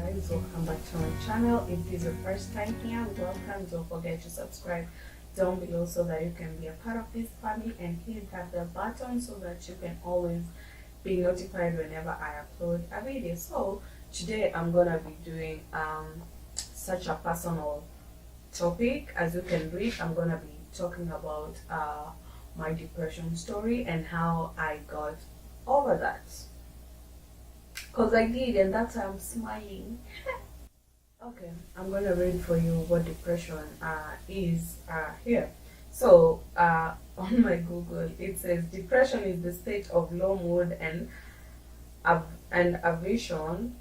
guys, welcome back to my channel. If this is your first time here, welcome. Don't forget to subscribe down below so that you can be a part of this family, and hit that bell button so that you can always be notified whenever I upload a video. So today I'm gonna be doing such a personal topic. As you can read, I'm gonna be talking about my depression story and how I got over that, because I did, and that's why I'm smiling. Okay, I'm gonna read for you what depression is here. So on my Google, it says depression is the state of low mood and aversion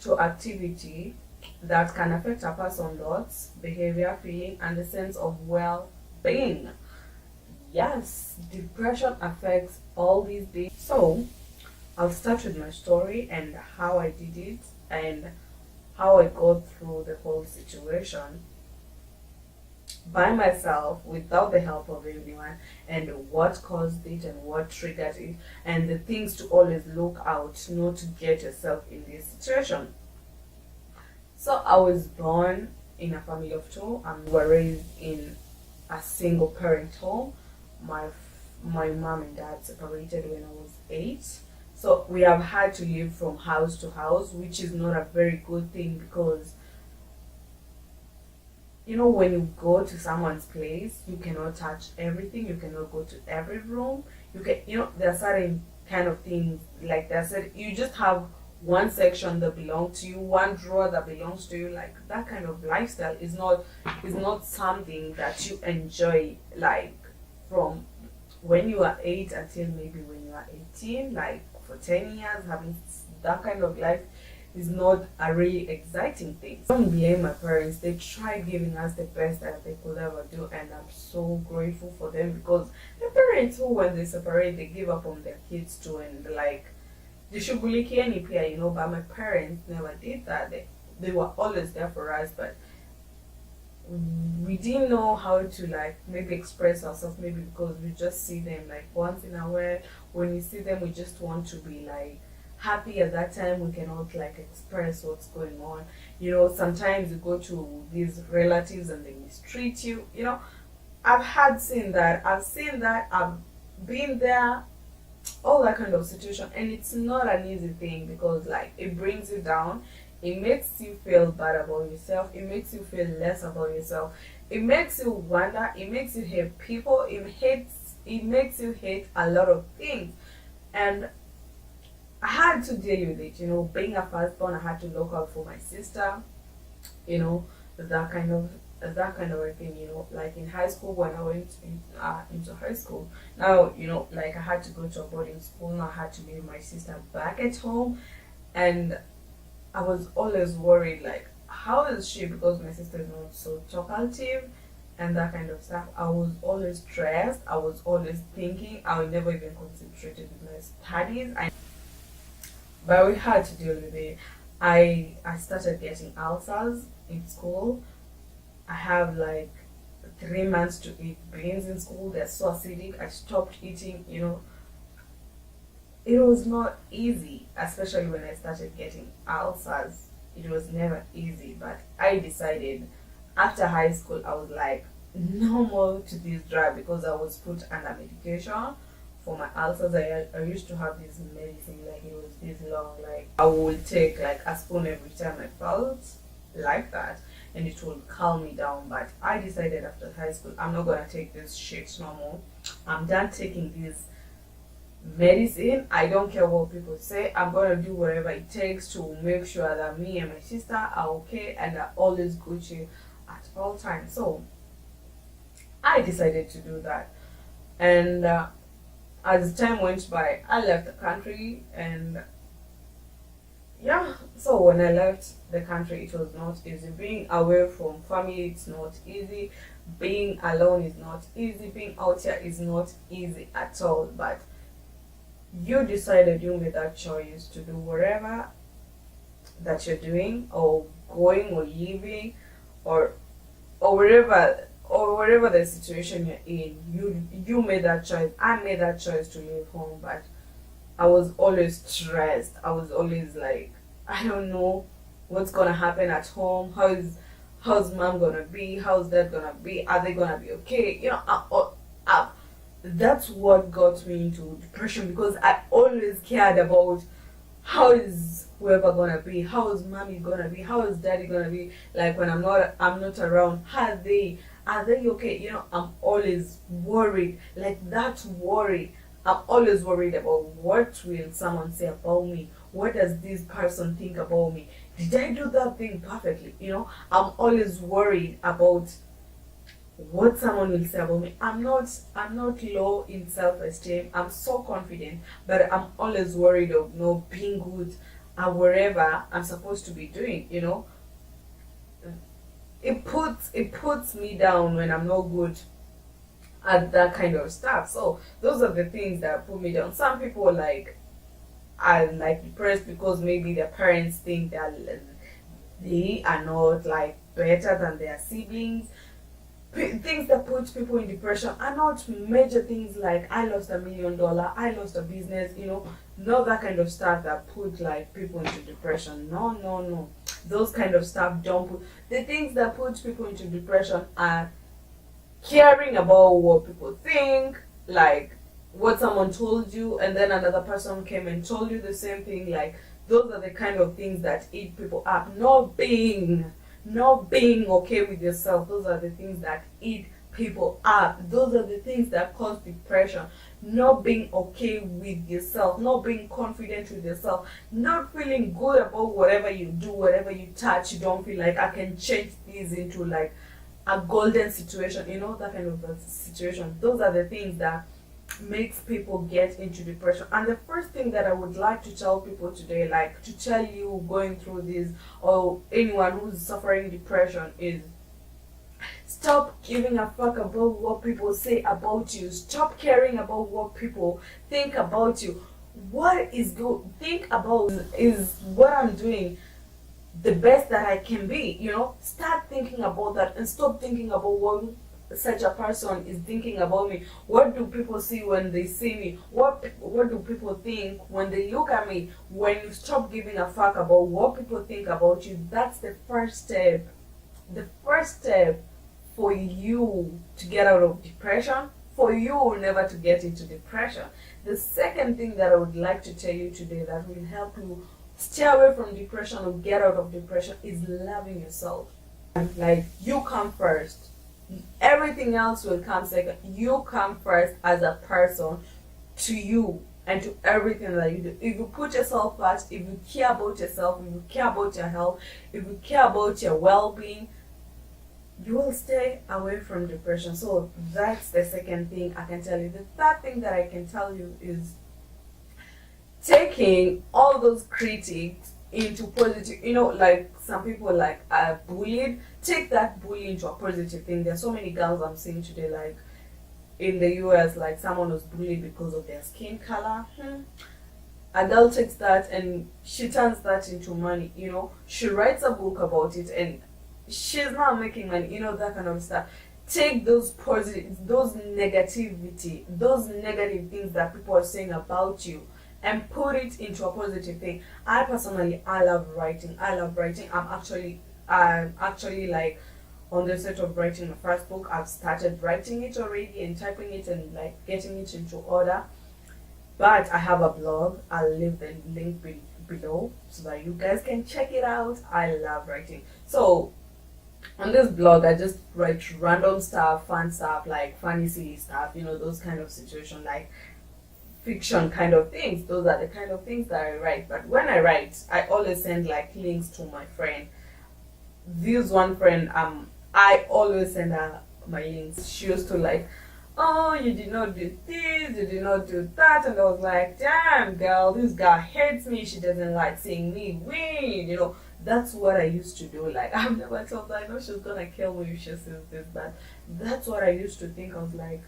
to activity that can affect a person's thoughts, behavior, feeling, and the sense of well-being. Yes, depression affects all these things. So I'll start with my story and how I did it and how I got through the whole situation by myself without the help of anyone, and what caused it and what triggered it, and the things to always look out not to get yourself in this situation. So I was born in a family of two. We were raised in a single parent home. My mom and dad separated when I was 8. So we have had to live from house to house, which is not a very good thing, because when you go to someone's place, you cannot touch everything, you cannot go to every room. There are certain kind of things, like you just have one section that belongs to you, one drawer that belongs to you. Like, that kind of lifestyle is not something that you enjoy, like from when you are 8 until maybe when you are 18. Like, for 10 years having that kind of life is not a really exciting thing. I don't blame my parents. They tried giving us the best that they could ever do, and I'm so grateful for them, because the parents who, when they separate, they give up on their kids too, and like they should bully any peer, but my parents never did that. They were always there for us, but we didn't know how to, like, maybe express ourselves, maybe because we just see them like once in a while. When we see them, we just want to be like happy at that time. We cannot like express what's going on. Sometimes you go to these relatives and they mistreat you. I've seen that, I've been there, all that kind of situation, and it's not an easy thing, because like it brings you down. It makes you feel bad about yourself. It makes you feel less about yourself. It makes you wonder. It makes you hate people. It makes you hate a lot of things. And I had to deal with it. Being a firstborn, I had to look out for my sister. That kind of a thing. Like in high school, when I went into high school, now like I had to go to a boarding school. Now I had to leave my sister back at home, and I was always worried, like, how is she? Because my sister is not so talkative and that kind of stuff. I was always stressed. I was always thinking. I would never even concentrated with my studies. But we had to deal with it. I started getting ulcers in school. I have like 3 months to eat beans in school. They're so acidic. I stopped eating. It was not easy, especially when I started getting ulcers. It was never easy, but I decided after high school, I was like, no more to this drug, because I was put under medication for my ulcers. I used to have this medicine, like it was this long, like I would take like a spoon every time I felt like that, and it would calm me down. But I decided after high school, I'm not gonna take this shit no more. I'm done taking this medicine. I don't care what people say. I'm gonna do whatever it takes to make sure that me and my sister are okay and are always Gucci at all times. So I decided to do that, and as time went by, I left the country. And yeah, so when I left the country, it was not easy. Being away from family, it's not easy. Being alone is not easy. Being out here is not easy at all. But you decided, you made that choice to do whatever that you're doing, or going, or leaving, or wherever the situation you're in. You made that choice. I made that choice to leave home, but I was always stressed. I was always like, I don't know what's gonna happen at home, how's mom gonna be, how's dad gonna be, are they gonna be okay, that's what got me into depression, because I always cared about how is whoever gonna be, how is mommy gonna be, how is daddy gonna be, like when I'm not around, are they okay, I'm always worried, like that worry. I'm always worried about what will someone say about me, what does this person think about me, did I do that thing perfectly, I'm always worried about what someone will say about me. I'm not low in self-esteem. I'm so confident, but I'm always worried of being good at whatever I'm supposed to be doing. It puts me down when I'm not good at that kind of stuff. So those are the things that put me down. Some people are depressed because maybe their parents think that they are not better than their siblings. Things that put people in depression are not major things like I lost $1 million, I lost a business, not that kind of stuff that put people into depression. No. Those kind of stuff don't put. The things that put people into depression are caring about what people think, like what someone told you, and then another person came and told you the same thing. Those are the kind of things that eat people up. Not being okay with yourself. Those are the things that eat people up. Those are the things that cause depression. Not being okay with yourself, not being confident with yourself, not feeling good about whatever you do, whatever you touch. You don't feel like I can change this into a golden situation, that kind of a situation. Those are the things that makes people get into depression. And the first thing that I would like to tell people today, to tell you going through this, or anyone who's suffering depression, is stop giving a fuck about what people say about you. Stop caring about what people think about you. What is good? Think about, is what I'm doing the best that I can be? Start thinking about that and stop thinking about what such a person is thinking about me. What do people see when they see me? What do people think when they look at me? When you stop giving a fuck about what people think about you, that's the first step. The first step for you to get out of depression, for you never to get into depression. The second thing that I would like to tell you today that will help you stay away from depression or get out of depression is loving yourself. You come first. Everything else will come second. You come first as a person, to you and to everything that you do. If you put yourself first, if you care about yourself, if you care about your health, if you care about your well-being, you will stay away from depression. So that's the second thing I can tell you. The third thing that I can tell you is taking all those critics into positive. Some people are bullied. Take that bullying into a positive thing. There's so many girls I'm seeing today, in the US, someone was bullied because of their skin color. A girl takes that and she turns that into money. She writes a book about it and she's not making money. That kind of stuff. Take those negativity, those negative things that people are saying about you, and put it into a positive thing. I love writing. I'm actually on the set of writing my first book. I've started writing it already and typing it and getting it into order. But I have a blog. I'll leave the link below so that you guys can check it out. I love writing. So on this blog, I just write random stuff, fun stuff, funny, silly stuff, those kind of situations, fiction kind of things. Those are the kind of things that I write. But when I write, I always send links to my friend. This one friend, I always send her my links. She used to oh, you did not do this, you did not do that, and I was like, damn girl, this girl hates me. She doesn't like seeing me win. That's what I used to do. I've never told her, I know she's gonna kill me if she says this, but that's what I used to think. I was like,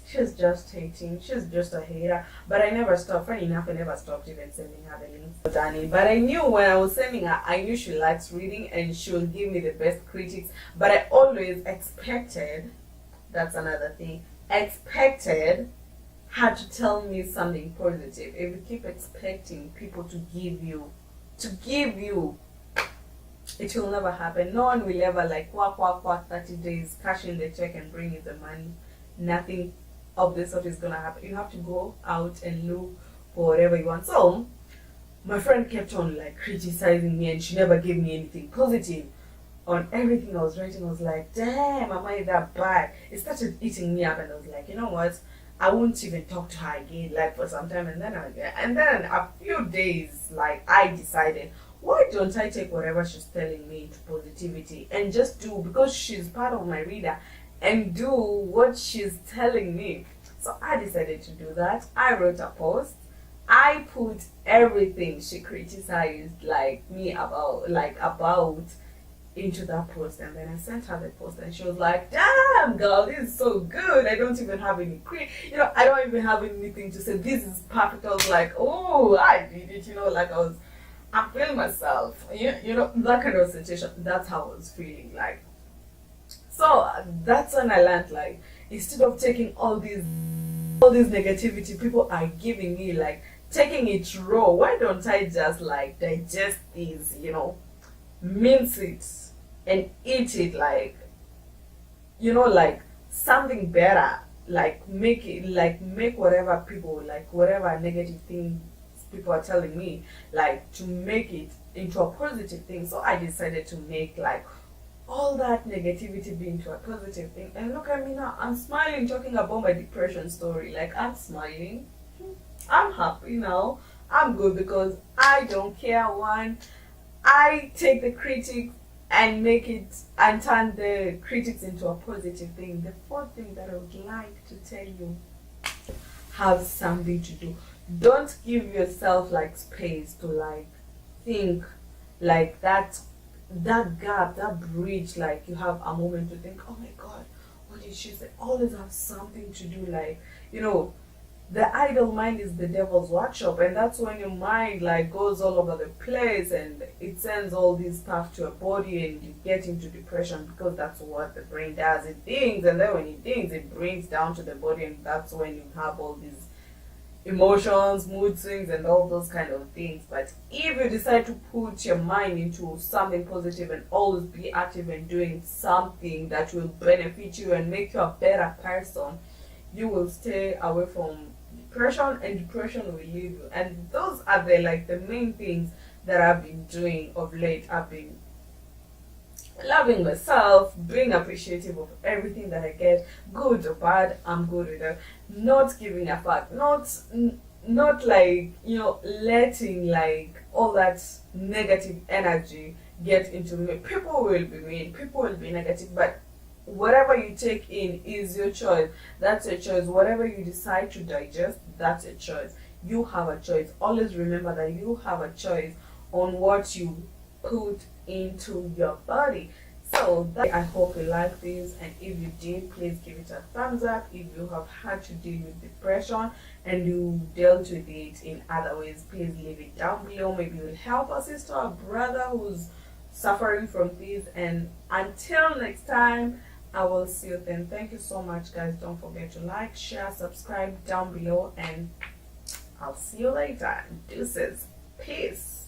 she's just hating, she's just a hater. But I never stopped. Funny enough, I never stopped even sending her the links to Danny. But I knew when I was sending her, I knew she likes reading and she will give me the best critics. But I always expected, that's another thing, expected her to tell me something positive. If you keep expecting people to give you it will never happen. No one will ever like quack 30 days, cash in the check and bring you the money. Nothing of this sort is gonna happen. You have to go out and look for whatever you want. So my friend kept on like criticizing me, and she never gave me anything positive on everything I was writing. I was like, damn, am I that bad? It started eating me up, and I was like, you know what? I won't even talk to her again, like for some time, and then a few days, like I decided, why don't I take whatever she's telling me into positivity and just do, because she's part of my reader, and do what she's telling me. So I decided to do that. I wrote a post. I put everything she criticized like me about into that post, and then I sent her the post, and she was like, damn girl, this is so good. I don't even have any I don't even have anything to say. This is perfect. I was like, oh, I did it, like I'm feeling myself. That kind of situation. That's how I was feeling like. So that's when I learned, like, instead of taking all this negativity people are giving me, like taking it raw, why don't I just like digest this, mince it and eat it like, like something better, like make whatever people, like whatever negative things people are telling me, like to make it into a positive thing. So I decided to make like all that negativity be into a positive thing. And look at me now, I'm smiling talking about my depression story. Like, I'm smiling, I'm happy now, I'm good, because I don't care. One, I take the critics and make it and turn the critics into a positive thing. The fourth thing that I would like to tell you, have something to do. Don't give yourself like space to like think, like that gap, that bridge, like you have a moment to think, oh my god, what did she say? Always have something to do, like, the idle mind is the devil's workshop, and that's when your mind like goes all over the place and it sends all this stuff to your body, and you get into depression, because that's what the brain does. It thinks, and then when it thinks, it brings down to the body, and that's when you have all these emotions, mood swings, and all those kind of things. But if you decide to put your mind into something positive and always be active and doing something that will benefit you and make you a better person, you will stay away from depression, and depression will leave you. And those are the main things that I've been doing of late. I've been loving myself, being appreciative of everything that I get, good or bad. I'm good with it. Not giving a fuck, not like letting like all that negative energy get into me. People will be mean, people will be negative, but whatever you take in is your choice. That's your choice. Whatever you decide to digest, that's your choice. You have a choice. Always remember that you have a choice on what you put into your body. So I hope you like this, and if you did, please give it a thumbs up. If you have had to deal with depression and you dealt with it in other ways, please leave it down below. Maybe you'll help a sister or brother who's suffering from this. And until next time, I will see you then. Thank you so much, guys. Don't forget to like, share, subscribe down below, and I'll see you later. Deuces. Peace.